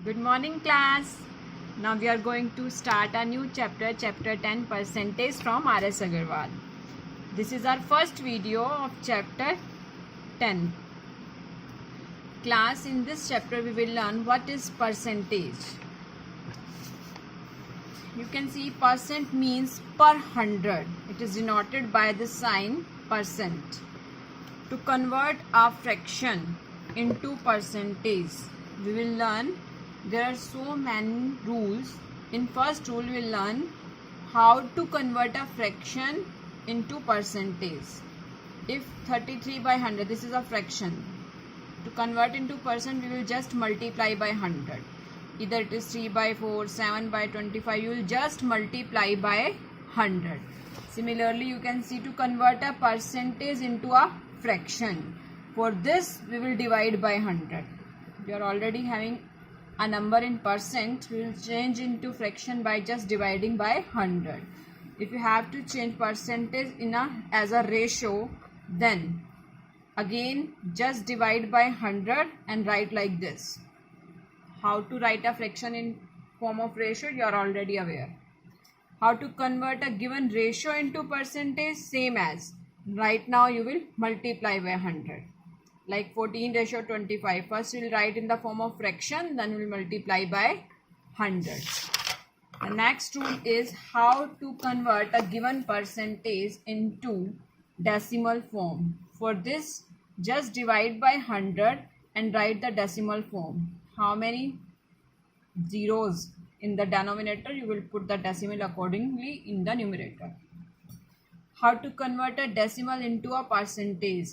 Good morning, class. Now we are going to start a new chapter, chapter 10 percentage from R.S. Agarwal. This is our first video of chapter 10. Class, in this chapter we will learn what is percentage. You can see percent means per 100. It is denoted by the sign percent. To convert a fraction into percentage, we will learn there are so many rules. In first rule, we will learn how to convert a fraction into percentage. If 33 by 100, this is a fraction. To convert into percent, we will just multiply by 100. Either it is 3 by 4, 7 by 25, you will just multiply by 100. Similarly, you can see to convert a percentage into a fraction. For this, we will divide by 100. We are already having a number in percent, we will change into fraction by just dividing by 100. If you have to change percentage as a ratio, then again just divide by 100 and write like this. How to write a fraction in form of ratio, you are already aware. How to convert a given ratio into percentage, same as right now you will multiply by 100. Like 14 ratio 25. First we will write in the form of fraction, then we will multiply by 100. The next rule is how to convert a given percentage into decimal form. For this, just divide by 100 and write the decimal form. How many zeros in the denominator, you will put the decimal accordingly in the numerator. How to convert a decimal into a percentage.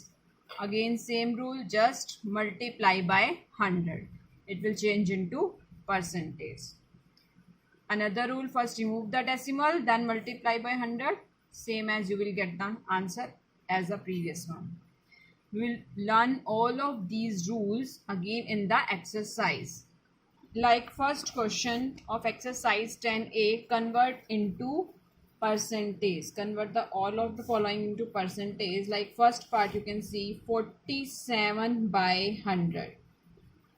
Again same rule, just multiply by 100. It will change into percentage. Another rule, first remove the decimal, then multiply by 100. Same as you will get the answer as the previous one. We will learn all of these rules again in the exercise. Like first question of exercise 10A, convert into percentage. Convert all of the following into percentage. Like first part, you can see 47 by 100.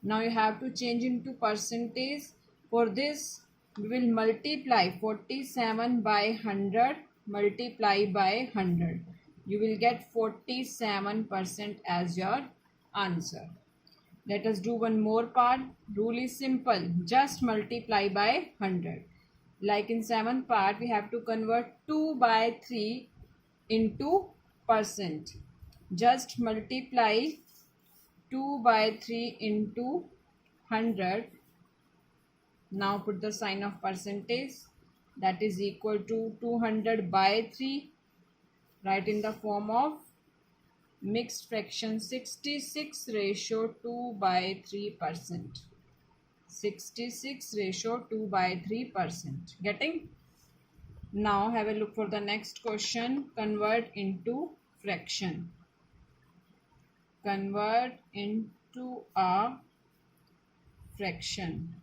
Now you have to change into percentage. For this, we will multiply 47 by 100 multiply by 100. You will get 47% as your answer. Let us do one more part. Rule is simple. Just multiply by 100. Like in 7th part, we have to convert 2 by 3 into percent. Just multiply 2 by 3 into 100. Now put the sign of percentage. That is equal to 200 by 3. Write in the form of mixed fraction 66 ratio 2 by 3%. 66 ratio 2 by 3%. Getting? Now have a look for the next question. Convert into fraction. Convert into a fraction.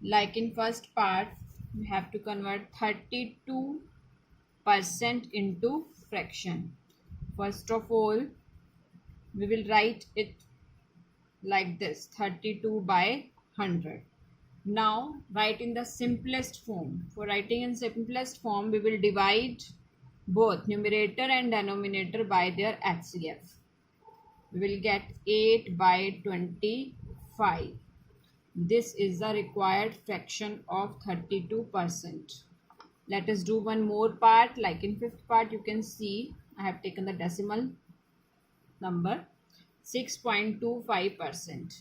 Like in first part, we have to convert 32% into fraction. First of all, we will write it like this, 32 by 100. Now write in the simplest form. For writing in simplest form, we will divide both numerator and denominator by their HCF. We will get 8 by 25. This is the required fraction of 32%. Let us do one more part. Like in fifth part, you can see I have taken the decimal number 6.25%.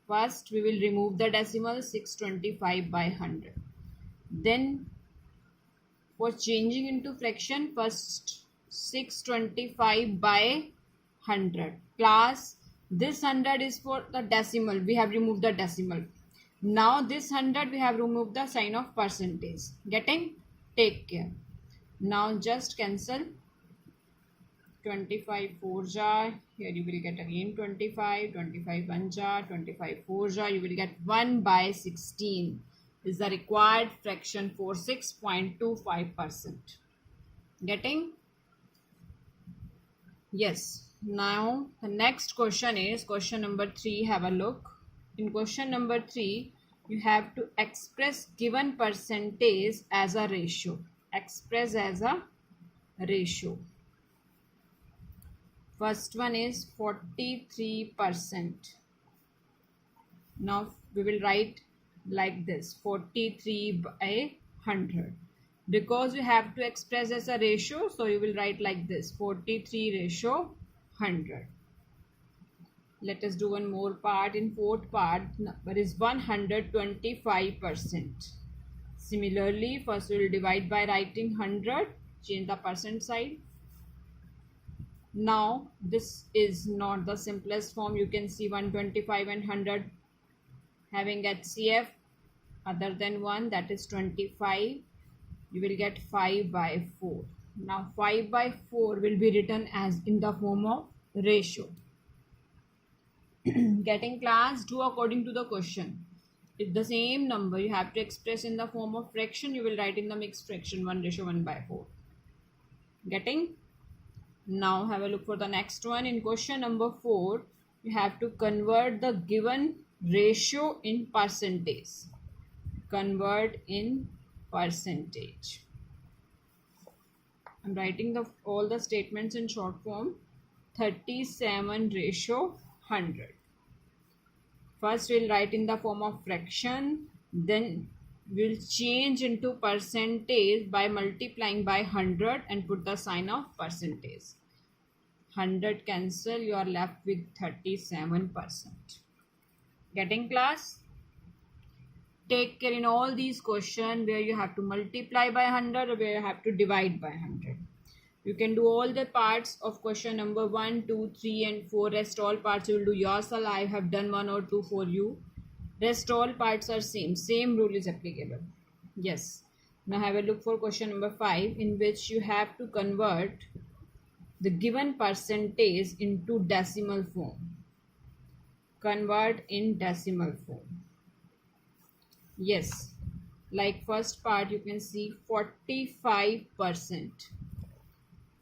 First, we will remove the decimal 625 by 100. Then, for changing into fraction, first 625 by 100. Class, this 100 is for the decimal. We have removed the decimal. Now, this 100 we have removed the sign of percentage. Getting? Take care. Now, just cancel. 25 4 jar, here you will get again 25, 25 1 jar, 25 4 jar, you will get 1 by 16 is the required fraction for 6.25%. Getting? Yes. Now the next question is question number 3. Have a look. In question number 3, you have to express given percentage as a ratio. Express as a ratio. First one is 43%. Now we will write like this, 43 by 100. Because you have to express as a ratio, so you will write like this, 43 ratio 100. Let us do one more part. In fourth part, number is 125%. Similarly, first we will divide by writing 100, change the percent side. Now this is not the simplest form. You can see 125 and 100 having HCF other than 1, that is 25. You will get 5 by 4. Now 5 by 4 will be written as in the form of ratio. Getting class? Do according to the question. If the same number you have to express in the form of fraction, you will write in the mixed fraction 1 ratio 1 by 4. Getting? Now have a look for the next one. In question number 4, you have to convert the given ratio in percentage. Convert in percentage. I'm writing all the statements in short form. 37 ratio 100. First we'll write in the form of fraction, then we'll change into percentage by multiplying by 100 and put the sign of percentage. 100 cancel, you are left with 37%. Getting class? Take care in all these questions where you have to multiply by 100 or where you have to divide by 100. You can do all the parts of question number 1, 2, 3 and 4. Rest all parts you will do yourself. I have done 1 or 2 for you. Rest all parts are same. Same rule is applicable. Yes. Now have a look for question number 5, in which you have to convert the given percentage into decimal form. Convert in decimal form. Yes. Like first part you can see 45%.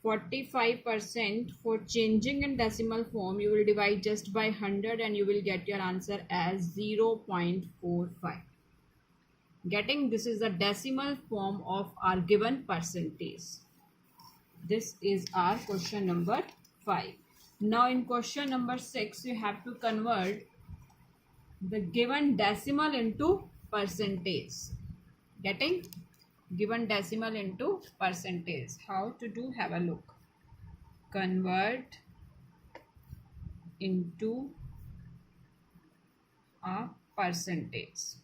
45%, for changing in decimal form you will divide just by 100 and you will get your answer as 0.45. Getting? This is the decimal form of our given percentage. This is our question number 5. Now in question number 6 you have to convert the given decimal into percentage. Getting? Given decimal into percentage. How to do? Have a look. Convert into a percentage.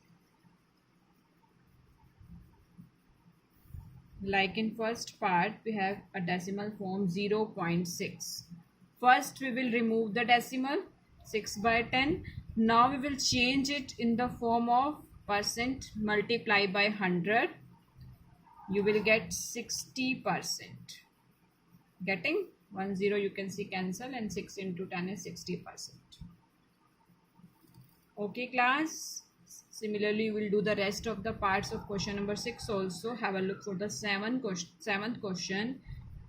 Like in first part we have a decimal form 0.6. First we will remove the decimal 6 by 10. Now we will change it in the form of percent, multiply by 100. You will get 60%. Getting? 1 0 you can see cancel and 6 into 10 is 60%. Okay class? Similarly you will do the rest of the parts of question number 6 also. Have a look for the seventh question,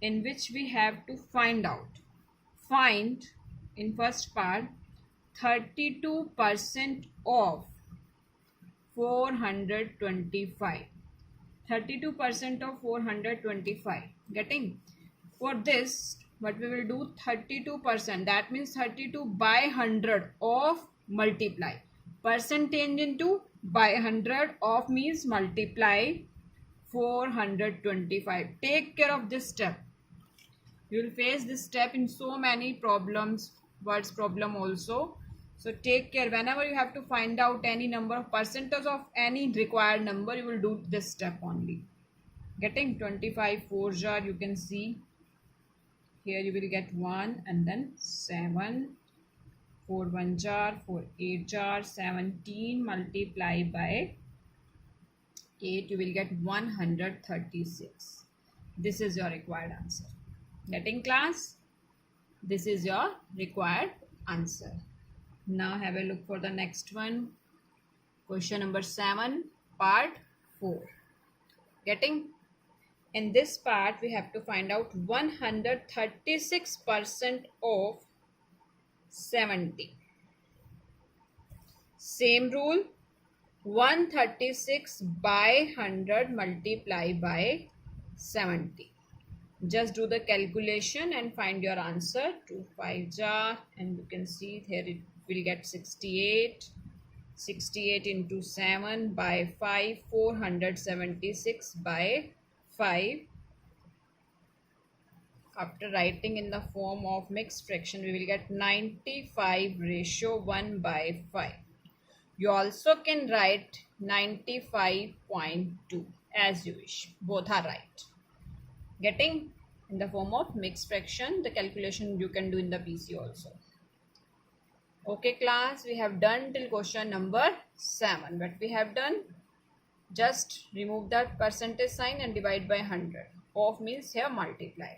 in which we have to find out. Find, in first part, 32% of 425. 32% of 425. Getting? For this, what we will do, 32%, that means 32 by 100 of multiply. Percentage into by 100 of means multiply 425. Take care of this step. You will face this step in so many problems, words problem also. So take care. Whenever you have to find out any number of percentage of any required number, you will do this step only. Getting? 25 4 jar, you can see here you will get 1 and then 7. 4 1 jar, 4 8 jar, 17 multiply by 8, you will get 136. This is your required answer. Getting class? This is your required answer. Now have a look for the next one. Question number 7, part 4. Getting? In this part, we have to find out 136% of 70. Same rule, 136 by 100 multiply by 70. Just do the calculation and find your answer. 2 5 jar, and you can see here it will get 68. 68 into 7 by 5, 476 by 5. After writing in the form of mixed fraction, we will get 95/1/5. You also can write 95.2 as you wish. Both are right. Getting in the form of mixed fraction, the calculation you can do in the PC also. Okay class, we have done till question number 7. What we have done, just remove that percentage sign and divide by 100. Of means here multiply.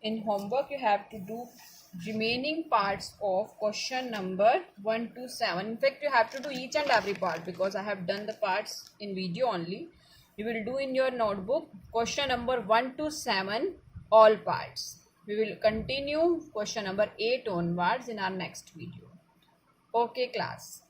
In homework you have to do remaining parts of question number 1 to 7. In fact, you have to do each and every part because I have done the parts in video only. You will do in your notebook question number 1 to 7 all parts. We will continue question number 8 onwards in our next video. Okay class.